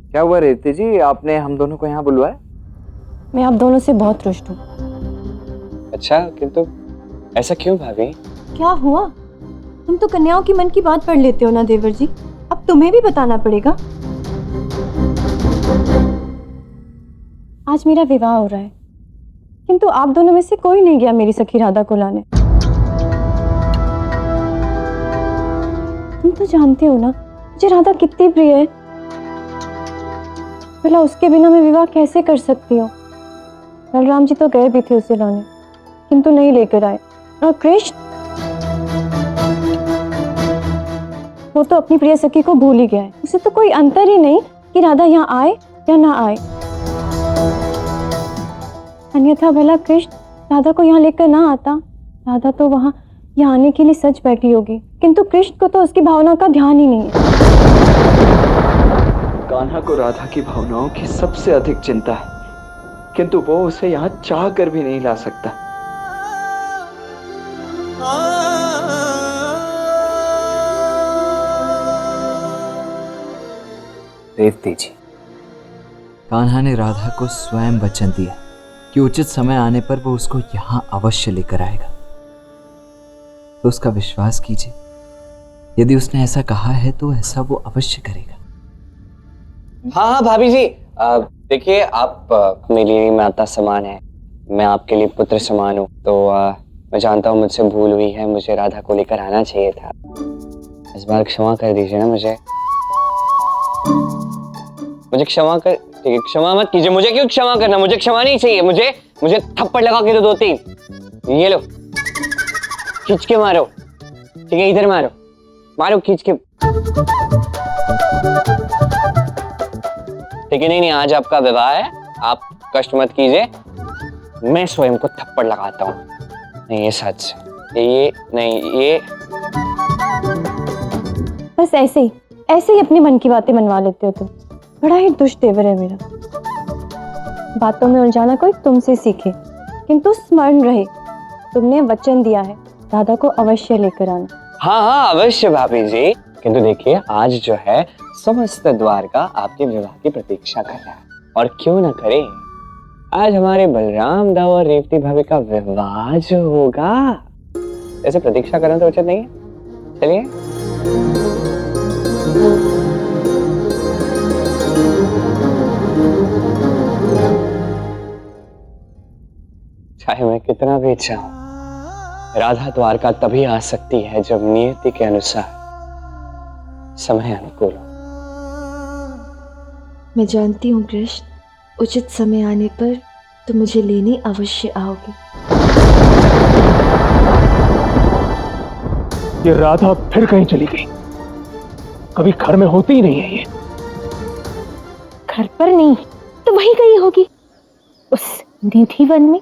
क्या हुआ रेवती जी, आपने हम दोनों को यहाँ बुलवाया? मैं आप दोनों से बहुत रुष्ट हूँ। अच्छा, किंतु ऐसा क्यों भाभी? क्या हुआ? तुम तो कन्याओं की मन की बात पढ़ लेते हो ना देवर जी, अब तुम्हें भी बताना पड़ेगा। आज मेरा विवाह हो रहा है, किंतु आप दोनों में से कोई नहीं गया मेरी सखी राधा को लाने। तुम तो जानते हो ना मुझे राधा कितनी प्रिय है। भला उसके बिना मैं विवाह कैसे कर सकती हूँ? बलराम जी तो गए भी थे उसे लाने, किंतु नहीं लेकर आए। और कृष्ण, वो तो अपनी प्रिय सखी को भूल ही गया है। उसे तो कोई अंतर ही नहीं कि राधा यहाँ आए या ना आए। अन्यथा भला कृष्ण राधा को यहाँ लेकर ना आता, राधा तो वहाँ यहाँ आने के लिए सच बैठी होगी, किंतु कृष्ण को तो उसकी भावनाओं का ध्यान ही नहीं है। कान्हा को राधा की भावनाओं की सबसे अधिक चिंता है, किंतु वो उसे यहाँ चाह कर भी नहीं ला सकता। रेवती जी, कान्हा ने राधा को स्वयं वचन दिया कि उचित समय आने पर वो उसको यहां अवश्य लेकर आएगा, तो उसका विश्वास कीजिए। यदि उसने ऐसा कहा है तो ऐसा वो अवश्य करेगा। हाँ हाँ भाभी जी, देखिए आप मेरी माता समान है, मैं आपके लिए पुत्र समान हूँ, तो मैं जानता हूँ मुझसे भूल हुई है, मुझे राधा को लेकर आना चाहिए था। इस बार क्षमा कर दीजिए ना मुझे क्षमा कर, ठीक है, क्षमा मत कीजिए। मुझे क्यों क्षमा करना, मुझे क्षमा नहीं चाहिए। मुझे थप्पड़ लगा के दो तीन, ये लो, खींच के मारो, ठीक है, इधर मारो, मारो खींच के, ठीक है। नहीं, आज आपका विवाह है, आप कष्ट मत कीजिए, मैं स्वयं को थप्पड़ लगाता हूँ। नहीं, ये सच, ये नहीं, ये बस ऐसे ही अपनी मन की बातें मनवा लेते हो तुम। बड़ा ही दुष्ट देवर है मेरा। बातों में उलझाना कोई तुमसे सीखे, किंतु स्मरण रहे तुमने वचन दिया है राधा को अवश्य लेकर आना। हाँ अवश्य भाभी जी, किंतु देखिए आज जो है समस्त द्वारका आपके विवाह की प्रतीक्षा कर रहा है, और क्यों ना करे, आज हमारे बलराम दाऊ और रेवती भाभी का विवाह जो होगा, ऐसे प्रतीक्षा करना तो उचित नहीं है। चलिए। चाहे मैं कितना भी चाहूं, राधा द्वारका तभी आ सकती है जब नियति के अनुसार समय अनुकूल हो। मैं जानती हूँ कृष्ण, उचित समय आने पर तुम मुझे लेने अवश्य आओगे। ये राधा फिर कहीं चली गई, कभी घर में होती ही नहीं है। ये घर पर नहीं तो वहीं गई होगी, उस निधि वन में।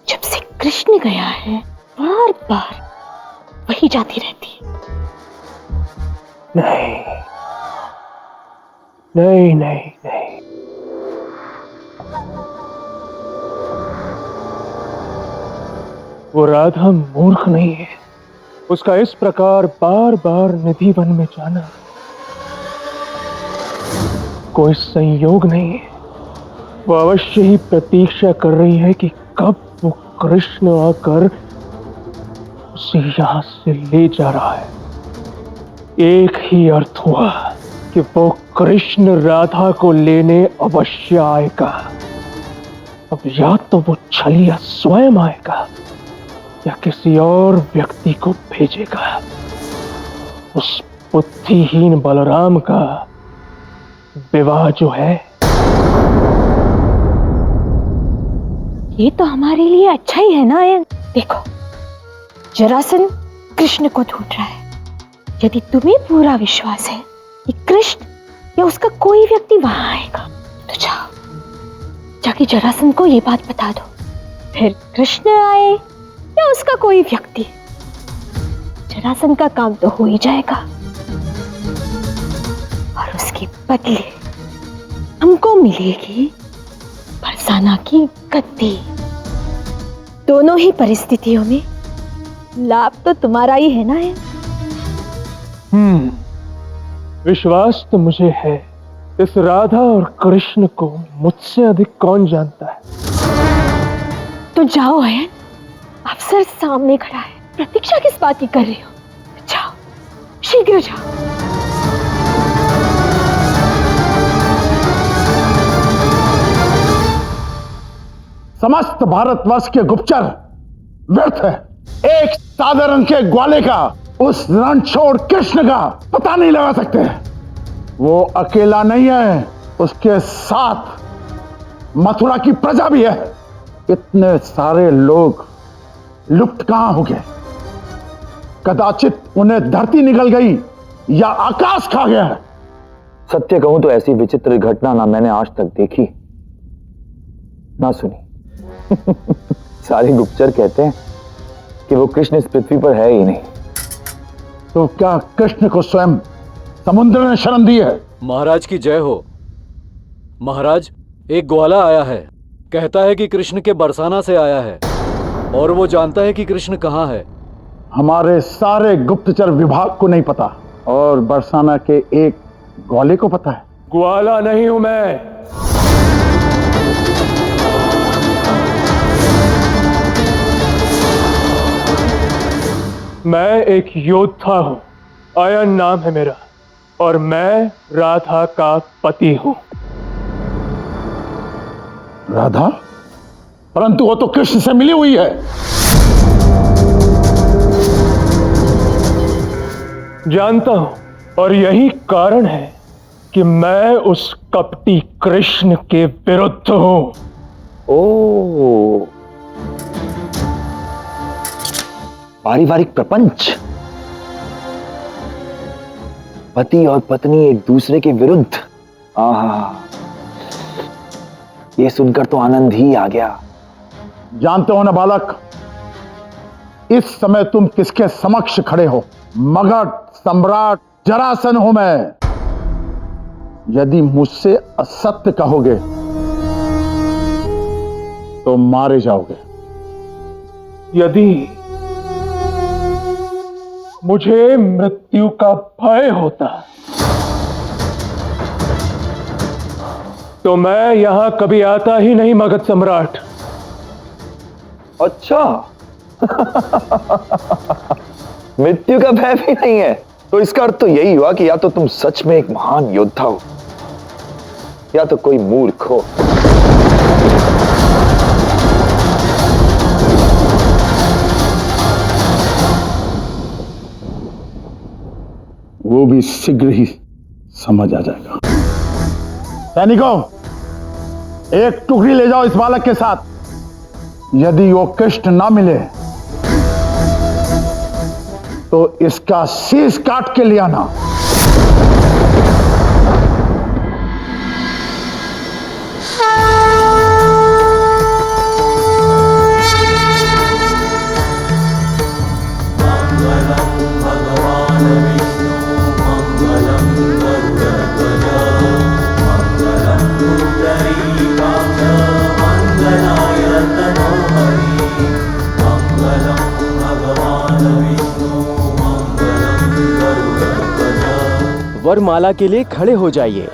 जब से कृष्ण गया है बार बार वही जाती रहती है। नहीं। वो राधा मूर्ख नहीं है, उसका इस प्रकार बार बार निधि वन में जाना कोई संयोग नहीं है। वो अवश्य ही प्रतीक्षा कर रही है कि कब वो कृष्ण आकर उसे यहां से ले जा रहा है। एक ही अर्थ हुआ कि वो कृष्ण राधा को लेने अवश्य आएगा। अब या तो वो छलिया स्वयं आएगा या किसी और व्यक्ति को भेजेगा। उस बुद्धिहीन बलराम का विवाह जो है, ये तो हमारे लिए अच्छा ही है ना आयन। देखो, जरासंध कृष्ण को ढूंढ रहा है। यदि तुम्हें पूरा विश्वास है कि कृष्ण या उसका कोई व्यक्ति वहां आएगा, तो जाके जरासंध को ये बात बता दो। फिर कृष्ण आए या उसका कोई व्यक्ति, जरासंध का काम तो हो ही जाएगा और उसके बदले हमको मिलेगी बरसाना की गद्दी। दोनों ही परिस्थितियों में लाभ तो तुम्हारा ही है ना। है विश्वास तो मुझे है। इस राधा और कृष्ण को मुझसे अधिक कौन जानता है? तो जाओ अयन, अफसर सामने खड़ा है, प्रतीक्षा किस बात की कर रही हो? जाओ, शीघ्र जाओ। समस्त भारतवर्ष के गुप्तचर व्यर्थ है। एक साधारण के ग्वाले का, उस रणछोड़ कृष्ण का पता नहीं लगा सकते। वो अकेला नहीं है, उसके साथ मथुरा की प्रजा भी है। इतने सारे लोग लुप्त कहां हो गए? कदाचित उन्हें धरती निकल गई या आकाश खा गया है। सत्य कहूं तो ऐसी विचित्र घटना ना मैंने आज तक देखी ना सुनी। सारे गुप्तचर कहते हैं कि वो कृष्ण इस पृथ्वी पर है ही नहीं। तो क्या कृष्ण को स्वयं समुद्र ने शरण दी है? महाराज की जय हो। महाराज, एक ग्वाला आया है, कहता है कि कृष्ण के बरसाना से आया है और वो जानता है कि कृष्ण कहाँ है। हमारे सारे गुप्तचर विभाग को नहीं पता और बरसाना के एक ग्वाले को पता है। ग्वाला नहीं हूं मैं एक योद्धा हूं। अयन नाम है मेरा और मैं राधा का पति हूं। राधा? परंतु वो तो कृष्ण से मिली हुई है। जानता हूं और यही कारण है कि मैं उस कपटी कृष्ण के विरुद्ध हूं। ओ, पारिवारिक प्रपंच। पति और पत्नी एक दूसरे के विरुद्ध। आहा, ये सुनकर तो आनंद ही आ गया। जानते हो ना बालक, इस समय तुम किसके समक्ष खड़े हो? मगध सम्राट जरासन हूं मैं। यदि मुझसे असत्य कहोगे तो मारे जाओगे। यदि मुझे मृत्यु का भय होता तो मैं यहां कभी आता ही नहीं मगध सम्राट। अच्छा। मृत्यु का भय भी नहीं है, तो इसका अर्थ तो यही हुआ कि या तो तुम सच में एक महान योद्धा हो या तो कोई मूर्ख हो। वो भी शीघ्र ही समझ आ जाएगा। सैनिकों, एक टुकड़ी ले जाओ इस बालक के साथ। यदि वो कृष्ण ना मिले तो इसका शीश काट के ले आना। वरमाला के लिए खड़े हो जाइए।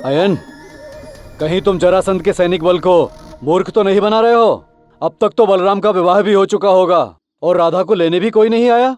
अयन, कहीं तुम जरासंध के सैनिक बल को मूर्ख तो नहीं बना रहे हो? अब तक तो बलराम का विवाह भी हो चुका होगा और राधा को लेने भी कोई नहीं आया।